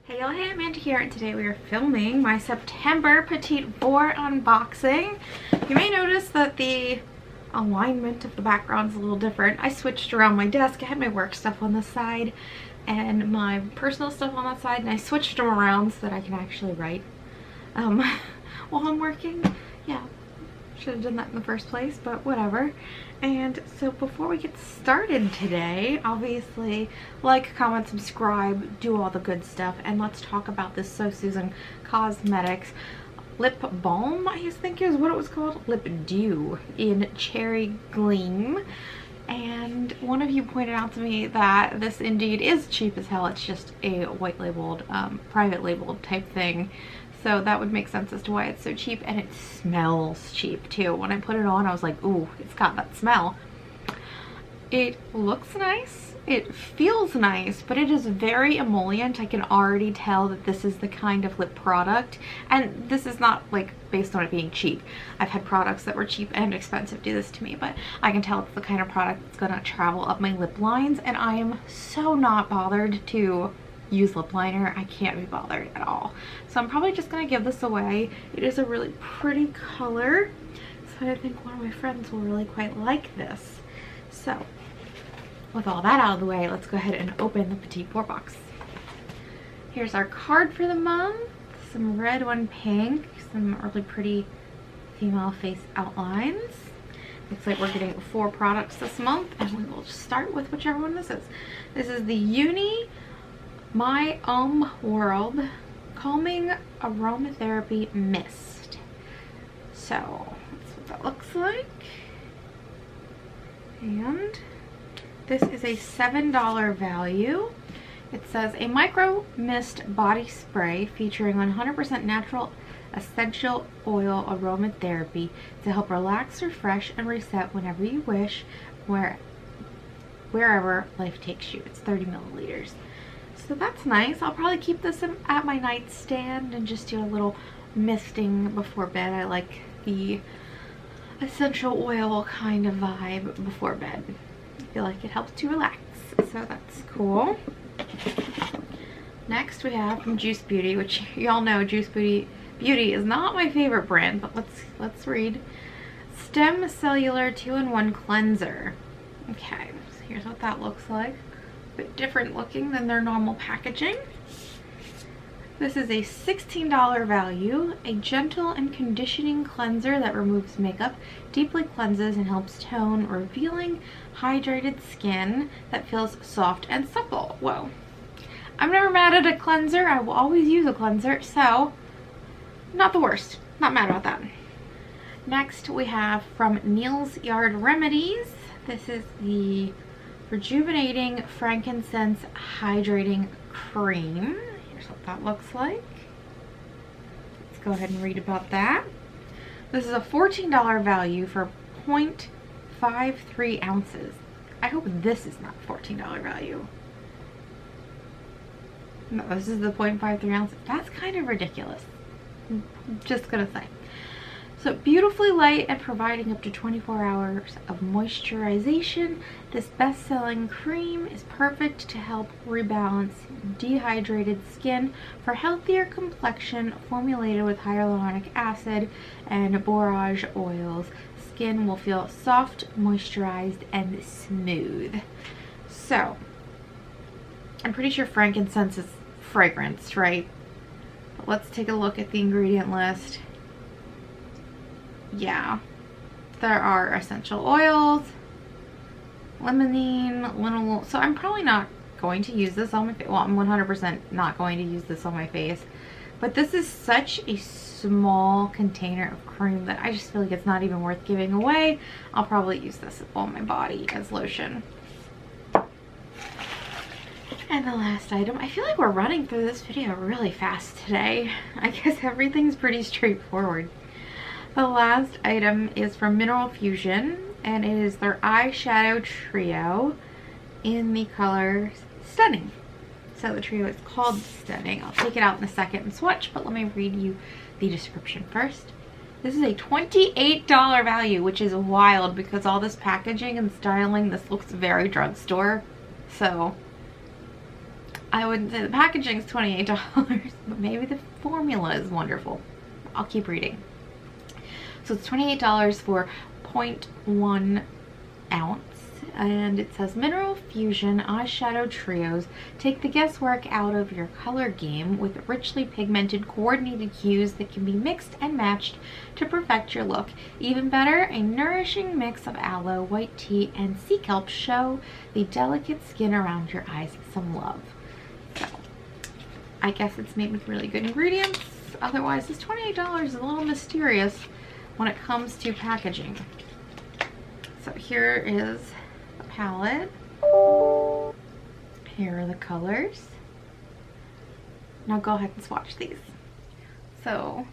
Hey y'all, hey, Amanda here, and today we are filming my September Petit Vour unboxing. You may notice that the alignment of the background is a little different. I switched around my desk. I had my work stuff on this side and my personal stuff on that side, and I switched them around so that I can actually write while I'm working. Yeah, should have done that in the first place, but whatever. And so before we get started today, obviously like, comment, subscribe, do all the good stuff, and let's talk about this So Susan Cosmetics lip balm, I think is what it was called, lip dew in Cherry Gleam. And one of you pointed out to me that this indeed is cheap as hell. It's just a white labeled, private labeled type thing. So that would make sense as to why it's so cheap, and it smells cheap too. When I put it on, I was like, ooh, it's got that smell. It looks nice, it feels nice, but it is very emollient. I can already tell that this is the kind of lip product, and this is not like based on it being cheap. I've had products that were cheap and expensive do this to me, but I can tell it's the kind of product that's gonna travel up my lip lines, and I am so not bothered to use lip liner. I can't be bothered at all. So I'm probably just gonna give this away. It is a really pretty color, so I think one of my friends will really quite like this. So with all that out of the way, let's go ahead and open the Petit Vour box. Here's our card for the month, some red, one pink, some really pretty female face outlines. Looks like we're getting 4 products this month, and we will just start with whichever one this is. This is the My World Calming Aromatherapy Mist. So that's what that looks like. And this is a $7 value. It says a micro mist body spray featuring 100% natural essential oil aromatherapy to help relax, refresh, and reset whenever you wish, wherever life takes you. It's 30 milliliters. So that's nice. I'll probably keep this at my nightstand and just do a little misting before bed. I like the essential oil kind of vibe before bed. I feel like it helps to relax, so that's cool. Next we have from Juice Beauty, which y'all know Juice Beauty is not my favorite brand, but let's read. Stem Cellular 2-in-1 Cleanser. Okay, so here's what that looks like. Bit different looking than their normal packaging. This is a $16 value, a gentle and conditioning cleanser that removes makeup, deeply cleanses, and helps tone revealing, hydrated skin that feels soft and supple. Whoa. I'm never mad at a cleanser. I will always use a cleanser, so not the worst. Not mad about that. Next we have from Neil's Yard Remedies. This is the Rejuvenating Frankincense Hydrating Cream. Here's what that looks like. Let's go ahead and read about that. This is a $14 value for 0.53 ounces. I hope this is not $14 value. No, this is the 0.53 ounces. That's kind of ridiculous. I'm just gonna say. So beautifully light and providing up to 24 hours of moisturization, this best-selling cream is perfect to help rebalance dehydrated skin for healthier complexion, formulated with hyaluronic acid and borage oils. Skin will feel soft, moisturized, and smooth. So I'm pretty sure frankincense is fragrance, right? But let's take a look at the ingredient list. Yeah, there are essential oils, limonene, linalool. So I'm probably not going to use this on my face. Well, I'm 100% not going to use this on my face. But this is such a small container of cream that I just feel like it's not even worth giving away. I'll probably use this on my body as lotion. And the last item, I feel like we're running through this video really fast today. I guess everything's pretty straightforward. The last item is from Mineral Fusion, and it is their Eyeshadow Trio in the color Stunning. So the trio is called Stunning. I'll take it out in a second and swatch, but let me read you the description first. This is a $28 value, which is wild because all this packaging and styling, this looks very drugstore. So I wouldn't say the packaging is $28, but maybe the formula is wonderful. I'll keep reading. So it's $28 for 0.1 ounce. And it says Mineral Fusion Eyeshadow Trios take the guesswork out of your color game with richly pigmented coordinated hues that can be mixed and matched to perfect your look. Even better, a nourishing mix of aloe, white tea, and sea kelp show the delicate skin around your eyes some love. So, I guess it's made with really good ingredients. Otherwise, this $28 is a little mysterious when it comes to packaging. So here is palette. Here are the colors. Now go ahead and swatch these. So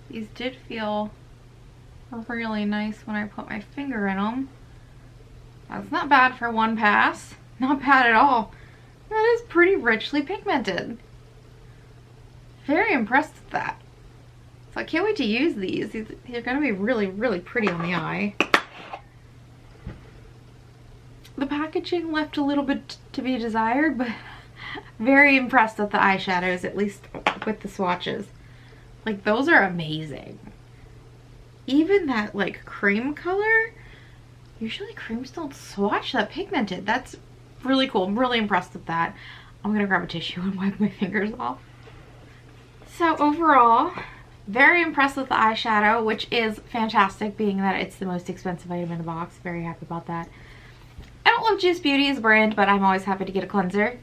these did feel really nice when I put my finger in them. That's not bad for one pass. Not bad at all. That is pretty richly pigmented. Very impressed with that. So I can't wait to use these. They're going to be really, really pretty on the eye. The packaging left a little bit to be desired, but very impressed with the eyeshadows, at least with the swatches. Like, those are amazing. Even that, like, cream color, usually creams don't swatch that pigmented. That's really cool. I'm really impressed with that. I'm gonna grab a tissue and wipe my fingers off. So overall, very impressed with the eyeshadow, which is fantastic, being that it's the most expensive item in the box. Very happy about that. I don't love Juice Beauty as a brand, but I'm always happy to get a cleanser.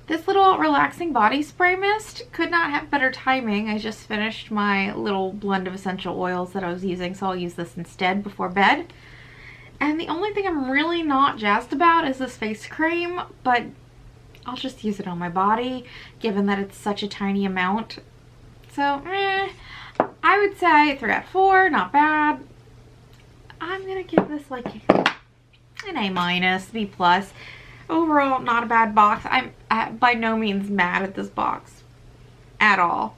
This little relaxing body spray mist could not have better timing. I just finished my little blend of essential oils that I was using, so I'll use this instead before bed. And the only thing I'm really not jazzed about is this face cream, but I'll just use it on my body, given that it's such a tiny amount. So, I would say 3 out of 4, not bad. I'm gonna give this like an A-, B+. Overall, not a bad box. I'm by no means mad at this box at all.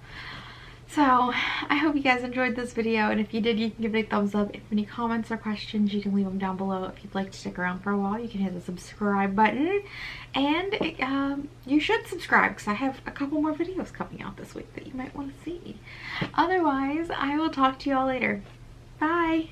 So, I hope you guys enjoyed this video, and if you did, you can give it a thumbs up. If you have any comments or questions, you can leave them down below. If you'd like to stick around for a while, you can hit the subscribe button, and you should subscribe, because I have a couple more videos coming out this week that you might want to see. Otherwise, I will talk to you all later. Bye!